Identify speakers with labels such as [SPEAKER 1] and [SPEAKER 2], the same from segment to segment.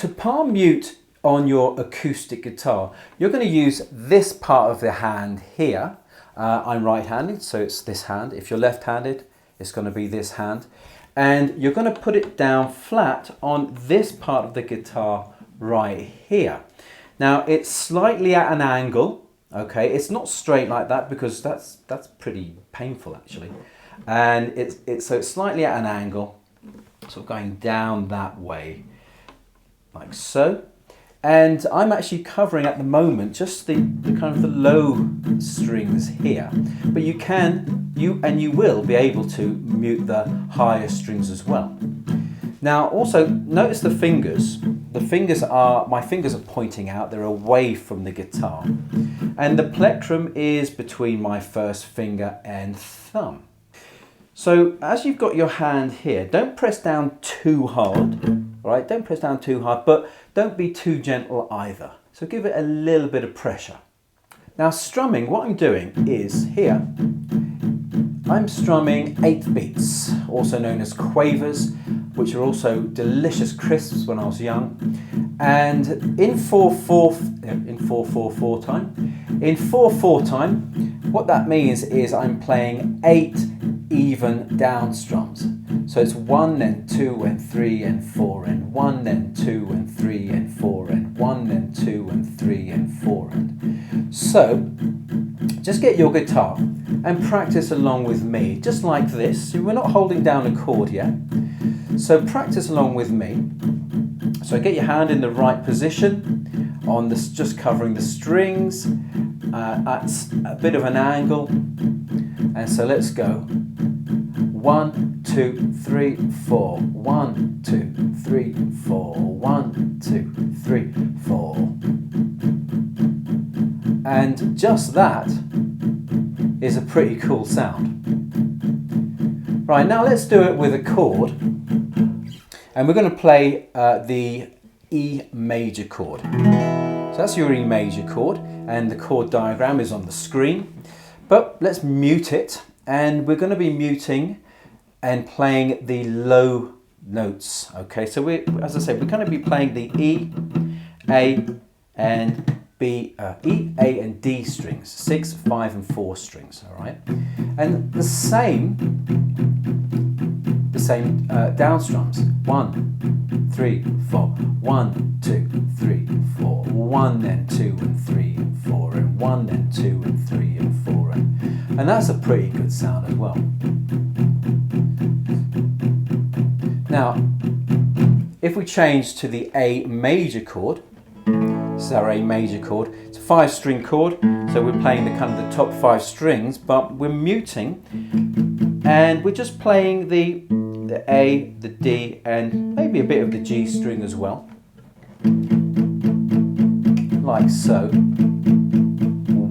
[SPEAKER 1] to palm mute on your acoustic guitar, you're going to use this part of the hand here. I'm right-handed, so it's this hand. If you're left-handed, it's going to be this hand. And you're going to put it down flat on this part of the guitar right here. Now, it's slightly at an angle, okay? It's not straight like that because that's pretty painful, actually. And so it's slightly at an angle, sort of going down that way, like so. And I'm actually covering at the moment just the kind of the low strings here, but you will be able to mute the higher strings as well. Now also notice the fingers. My fingers are pointing out, they're away from the guitar. And the plectrum is between my first finger and thumb. So as you've got your hand here, don't press down too hard, right? Don't press down too hard, but don't be too gentle either. So give it a little bit of pressure. Now strumming, what I'm doing is here, I'm strumming 8 beats, also known as quavers, which are also delicious crisps when I was young. And in 4/4 time, in 4/4 time, what that means is I'm playing 8 even down strums. So it's 1 and 2 and 3 and 4 and 1 and 2 and 3 and 4 and 1 and 2 and 3 and 4 and. So just get your guitar and practice along with me, just like this. We're not holding down a chord yet. So practice along with me. So get your hand in the right position on this, just covering the strings at a bit of an angle. And so let's go. 1, 2, 3, 4. 1, 2, 3, 4. 1, 2, 3, 4. And just that is a pretty cool sound. Right, now let's do it with a chord. And we're going to play the E major chord. So that's your E major chord, and the chord diagram is on the screen. But let's mute it, and we're going to be muting and playing the low notes. Okay, so as I said, we're going to be playing the E, A, and B, E, A, and D strings, 6, 5, and 4 strings. All right, and the same down strums. 1, 3, 4. 1, 2, 3, 4. 1 and 2 and 3 and 4 and 1 and 2 and 3 and 4 and that's a pretty good sound as well. Now, if we change to the A major chord, this is our A major chord. It's a 5-string chord, so we're playing the top 5 strings, but we're muting, and we're just playing the A, the D, and maybe a bit of the G string as well, like so.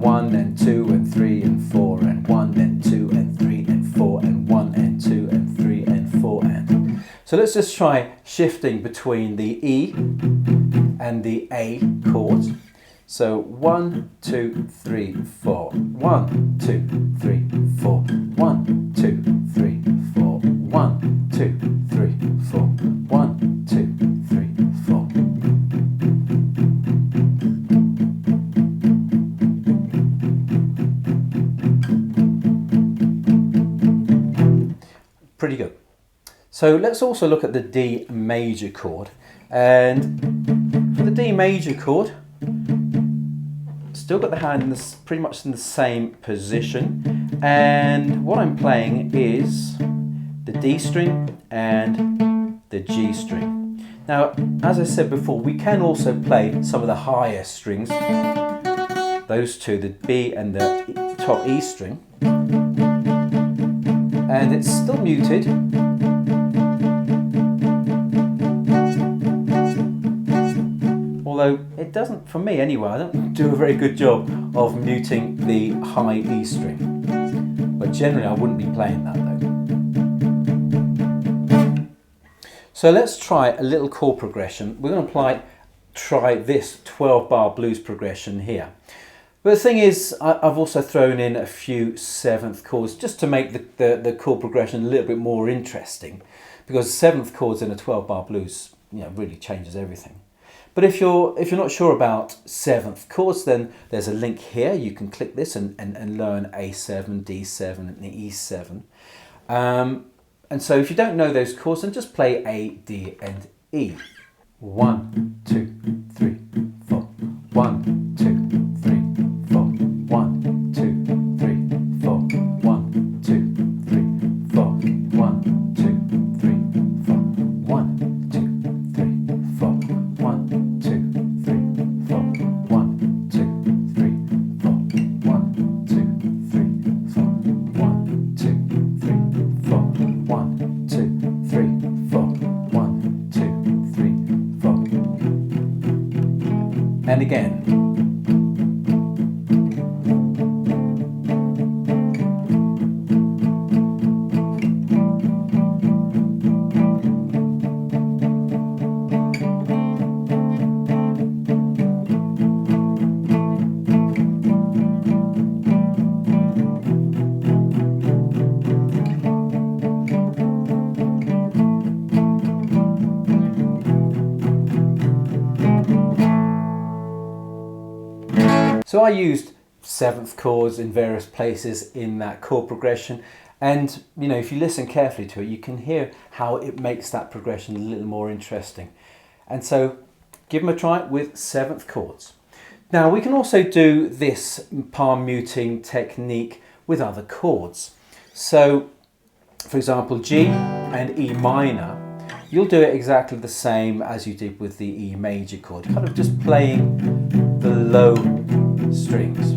[SPEAKER 1] 1 and 2 and 3 and 4 and 1 and 2 and 3 and 4 and 1 and 2 and 3 and 4 and. So let's just try shifting between the E and the A chords. So 1, 2, 3, 4. 1, 2, 3, 4. 1, 2, 3, 4. 1, 2, 3, 4. 1, 2, 3, 4. Pretty good. So let's also look at the D major chord. And for the D major chord, still got the hand pretty much in the same position. And what I'm playing is the D string and the G string. Now, as I said before, we can also play some of the higher strings. Those two, the B and the top E string. And it's still muted. Although it doesn't, for me anyway, I don't do a very good job of muting the high E string. But generally I wouldn't be playing that though. So let's try a little chord progression. We're going to try this 12-bar blues progression here. But the thing is, I've also thrown in a few 7th chords just to make the chord progression a little bit more interesting, because 7th chords in a 12-bar blues, really changes everything. But if you're not sure about seventh chords, then there's a link here. You can click this and learn A7, D7 and E7. And so if you don't know those chords, then just play A, D and E. 1, 2, 3, 4. 1, 2, 3, 4. 1, 2, 3, 4. 1, 2, 3, 4. 1, 2, 3, 4. 1, 2, 3, 4. 1, 2, 3, 4. 1, 2, 3, 4. 1, 2, 3, 4. 1, 2, 3, 4. 1, 2, 3, 4. 1, 2, 3, 4. And again. So I used seventh chords in various places in that chord progression, and you know, if you listen carefully to it, you can hear how it makes that progression a little more interesting. And so give them a try with seventh chords. Now we can also do this palm muting technique with other chords. So for example, G and E minor, you'll do it exactly the same as you did with the E major chord, kind of just playing the low strings,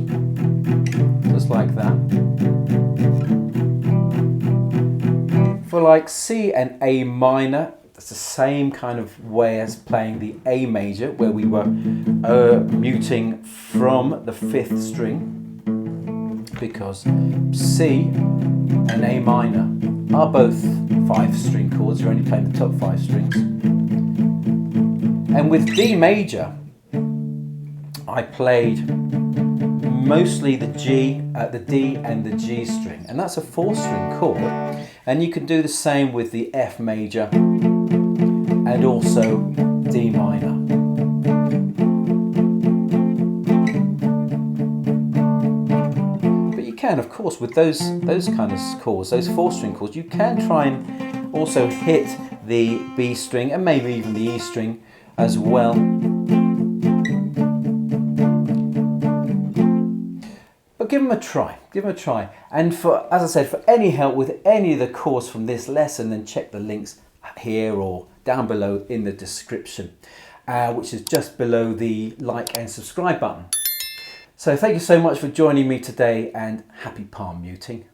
[SPEAKER 1] just like that. For like C and A minor, it's the same kind of way as playing the A major, where we were muting from the fifth string, because C and A minor are both 5-string chords. You're only playing the top 5 strings. And with D major, I played mostly the G, the D and the G string, and that's a 4-string chord. And you can do the same with the F major and also D minor. But you can, of course, with those kind of chords, those 4-string chords, you can try and also hit the B string and maybe even the E string as well. But give them a try, give them a try. And for, as I said, for any help with any of the chords from this lesson, then check the links here or down below in the description, which is just below the like and subscribe button. So thank you so much for joining me today, and happy palm muting.